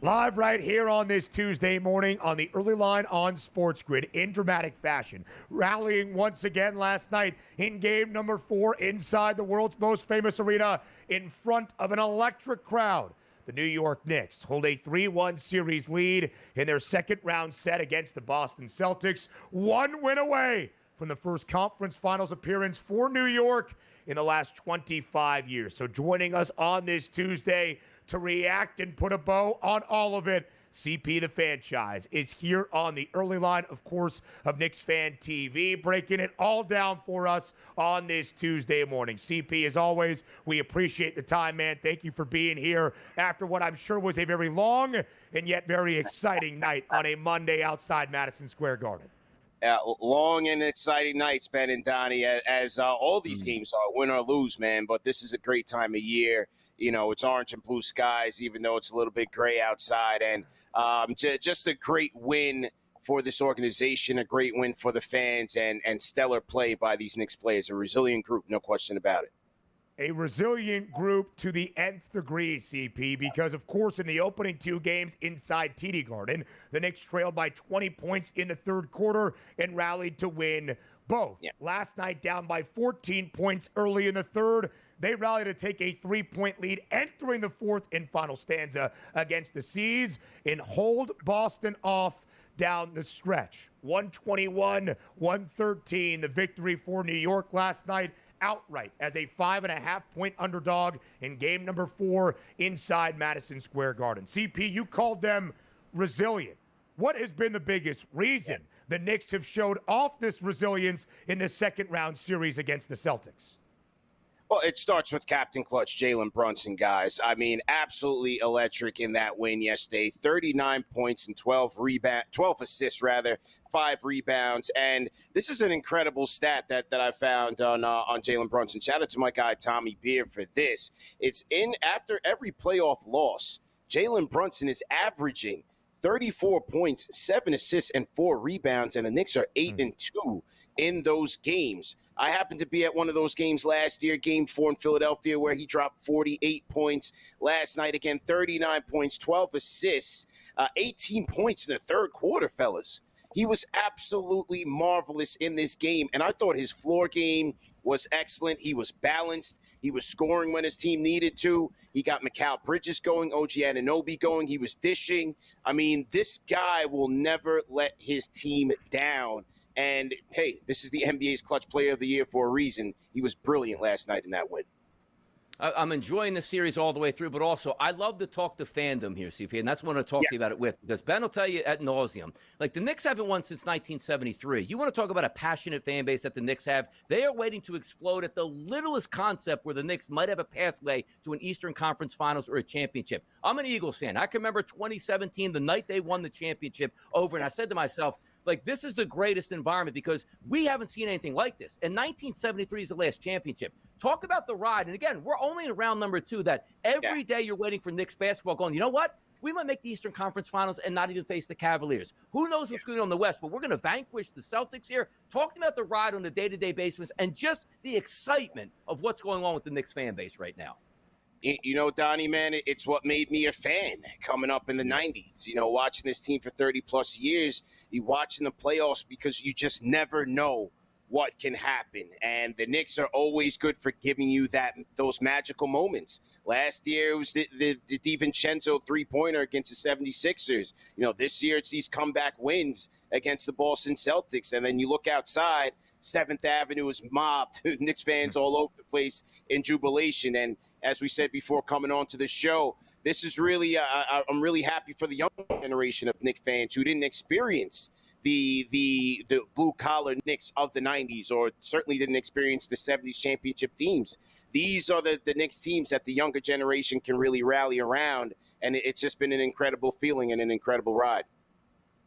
Live right here on this Tuesday morning on the early line on SportsGrid in dramatic fashion. Rallying once again last night in game number 4 inside the world's most famous arena in front of an electric crowd. The New York Knicks hold a 3-1 series lead in their second round set against the Boston Celtics. One win away from the first conference finals appearance for New York in the last 25 years. So joining us on this Tuesday to react and put a bow on all of it, CP the Fanchise is here on the early line, of course, of KnicksFanTV, breaking it all down for us on this Tuesday morning. CP, as always, we appreciate the time, man. Thank you for being here after what I'm sure was a very long and yet very exciting night on a Monday outside Madison Square Garden. Long and exciting nights, Ben and Donnie, as all these games are, win or lose, man. But this is a great time of year. You know, it's orange and blue skies, even though it's a little bit gray outside. And just a great win for this organization, a great win for the fans, and stellar play by these Knicks players. A resilient group, no question about it. A resilient group to the nth degree, CP, because, of course, in the opening 2 games inside TD Garden, the Knicks trailed by 20 points in the third quarter and rallied to win both. Yeah. Last night, down by 14 points early in the third, they rallied to take a 3-point lead entering the fourth and final stanza against the Seas and hold Boston off down the stretch. 121-113, the victory for New York last night, outright as a 5.5-point underdog in game number 4 inside Madison Square Garden. CP, you called them resilient. What has been the biggest reason the Knicks have showed off this resilience in the second round series against the Celtics? Well, it starts with Captain Clutch, Jalen Brunson, guys. I mean, absolutely electric in that win yesterday. 39 points and 12 assists, 5 rebounds. And this is an incredible stat that I found on Jalen Brunson. Shout out to my guy, Tommy Beer, for this. It's in after every playoff loss, Jalen Brunson is averaging 34 points, 7 assists, and 4 rebounds, and the Knicks are 8-2 in those games. I happened to be at one of those games last year, Game 4 in Philadelphia, where he dropped 48 points. Last night, again, 39 points, 12 assists, 18 points in the third quarter, fellas. He was absolutely marvelous in this game, and I thought his floor game was excellent. He was balanced. He was scoring when his team needed to. He got Mikal Bridges going, OG Anunoby going. He was dishing. I mean, this guy will never let his team down. And, hey, this is the NBA's Clutch Player of the Year for a reason. He was brilliant last night in that win. I'm enjoying the series all the way through, but also I love to talk to fandom here, CP, and that's what I want to talk to you about it with, because Ben will tell you ad nauseum. Like, the Knicks haven't won since 1973. You want to talk about a passionate fan base that the Knicks have? They are waiting to explode at the littlest concept where the Knicks might have a pathway to an Eastern Conference Finals or a championship. I'm an Eagles fan. I can remember 2017, the night they won the championship over, and I said to myself, like, this is the greatest environment because we haven't seen anything like this. And 1973 is the last championship. Talk about the ride. And again, we're only in round number 2 that every day you're waiting for Knicks basketball going, you know what? We might make the Eastern Conference Finals and not even face the Cavaliers. Who knows what's going on in the West, but we're going to vanquish the Celtics here. Talking about the ride on a day-to-day basis and just the excitement of what's going on with the Knicks fan base right now. You know, Donnie, man, it's what made me a fan coming up in the 90s. You know, watching this team for 30-plus years, you watching the playoffs because you just never know what can happen. And the Knicks are always good for giving you those magical moments. Last year, it was the DiVincenzo three-pointer against the 76ers. You know, this year, it's these comeback wins against the Boston Celtics. And then you look outside, 7th Avenue is mobbed. Knicks fans all over the place in jubilation. And as we said before coming on to the show, this is really, I'm really happy for the young generation of Knicks fans who didn't experience the blue-collar Knicks of the 90s, or certainly didn't experience the 70s championship teams. These are the Knicks teams that the younger generation can really rally around, and it's just been an incredible feeling and an incredible ride.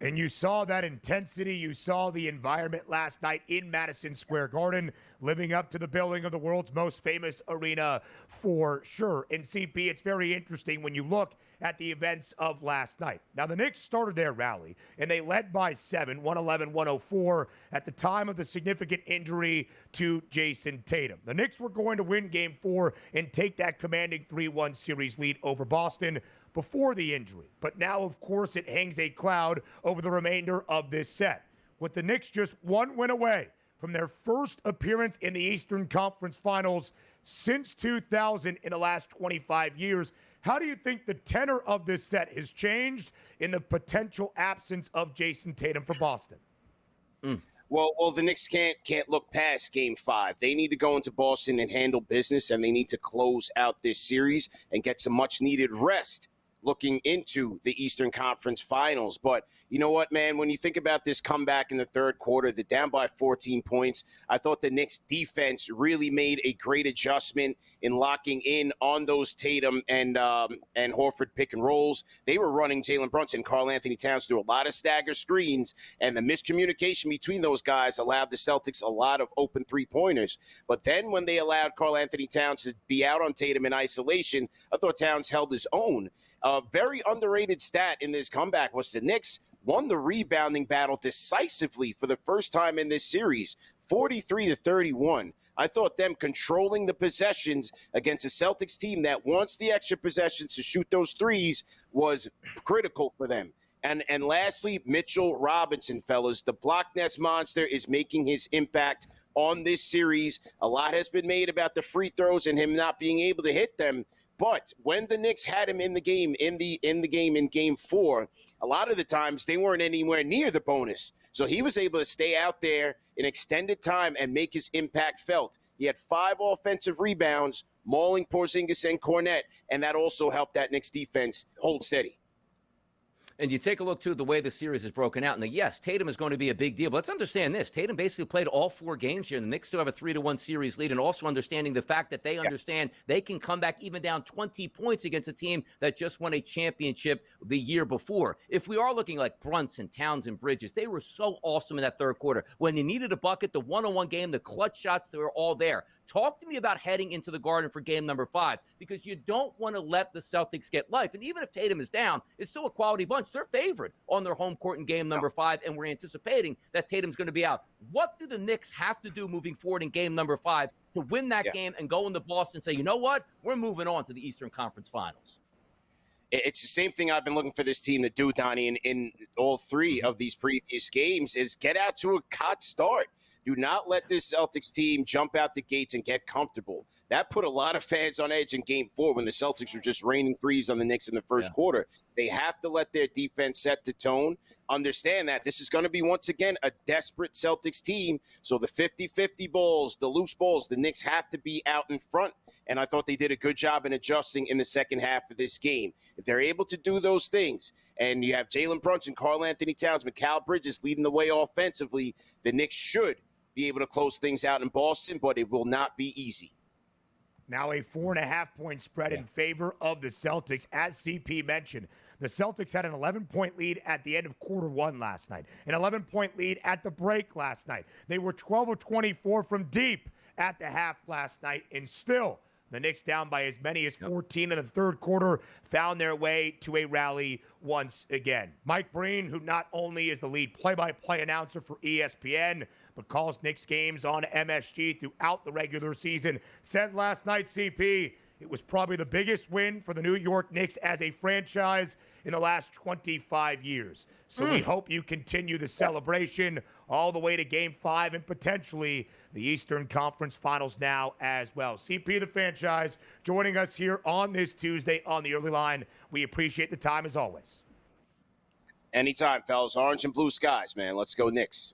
And you saw that intensity. You saw the environment last night in Madison Square Garden, living up to the billing of the world's most famous arena for sure. And CP, it's very interesting when you look at the events of last night. Now, the Knicks started their rally, and they led by 7, 111-104, at the time of the significant injury to Jason Tatum. The Knicks were going to win Game 4 and take that commanding 3-1 series lead over Boston. before the injury. But now, of course, it hangs a cloud over the remainder of this set. With the Knicks just one win away from their first appearance in the Eastern Conference Finals since 2000 in the last 25 years, how do you think the tenor of this set has changed in the potential absence of Jason Tatum for Boston? Well, the Knicks can't look past Game 5. They need to go into Boston and handle business, and they need to close out this series and get some much-needed rest looking into the Eastern Conference Finals. But you know what, man? When you think about this comeback in the third quarter, they're down by 14 points. I thought the Knicks defense really made a great adjustment in locking in on those Tatum and Horford pick and rolls. They were running Jalen Brunson, Karl Anthony Towns through a lot of stagger screens, and the miscommunication between those guys allowed the Celtics a lot of open three-pointers. But then when they allowed Karl Anthony Towns to be out on Tatum in isolation, I thought Towns held his own. A very underrated stat in this comeback was the Knicks won the rebounding battle decisively for the first time in this series, 43-31. I thought them controlling the possessions against a Celtics team that wants the extra possessions to shoot those threes was critical for them. And lastly, Mitchell Robinson, fellas, the block nest monster is making his impact on this series. A lot has been made about the free throws and him not being able to hit them. But when the Knicks had him in the game, in Game 4, a lot of the times they weren't anywhere near the bonus. So he was able to stay out there in extended time and make his impact felt. He had 5 offensive rebounds, mauling Porzingis and Cornette, and that also helped that Knicks defense hold steady. And you take a look, too, at the way the series is broken out. And yes, Tatum is going to be a big deal. But let's understand this. Tatum basically played all 4 games here. And the Knicks still have a 3-1 series lead. And also understanding the fact that they understand they can come back even down 20 points against a team that just won a championship the year before. If we are looking like Brunson, Towns, and Bridges, they were so awesome in that third quarter. When you needed a bucket, the one-on-one game, the clutch shots, they were all there. Talk to me about heading into the Garden for game number 5, because you don't want to let the Celtics get life. And even if Tatum is down, it's still a quality bunch. They're favored on their home court in game number 5, and we're anticipating that Tatum's going to be out. What do the Knicks have to do moving forward in game number 5 to win that game and go into Boston and say, you know what, we're moving on to the Eastern Conference Finals? It's the same thing I've been looking for this team to do, Donnie, in all 3 of these previous games, is get out to a hot start. Do not let this Celtics team jump out the gates and get comfortable. That put a lot of fans on edge in Game 4 when the Celtics were just raining threes on the Knicks in the first quarter. They have to let their defense set the tone. Understand that this is going to be, once again, a desperate Celtics team. So the 50-50 balls, the loose balls, the Knicks have to be out in front. And I thought they did a good job in adjusting in the second half of this game. If they're able to do those things, and you have Jalen Brunson, Karl Anthony Towns, Mikal Bridges leading the way offensively, the Knicks should be able to close things out in Boston, but it will not be easy. Now a 4.5-point spread in favor of the Celtics. As CP mentioned, the Celtics had an 11-point lead at the end of quarter 1 last night, an 11-point lead at the break last night. They were 12 of 24 from deep at the half last night, and still the Knicks, down by as many as 14 in the third quarter, found their way to a rally once again. Mike Breen, who not only is the lead play-by-play announcer for ESPN, but calls Knicks games on MSG throughout the regular season, said last night, CP, it was probably the biggest win for the New York Knicks as a franchise in the last 25 years. So we hope you continue the celebration all the way to Game 5 and potentially the Eastern Conference Finals now as well. CP the Fanchise joining us here on this Tuesday on the Early Line. We appreciate the time as always. Anytime, fellas. Orange and blue skies, man. Let's go Knicks.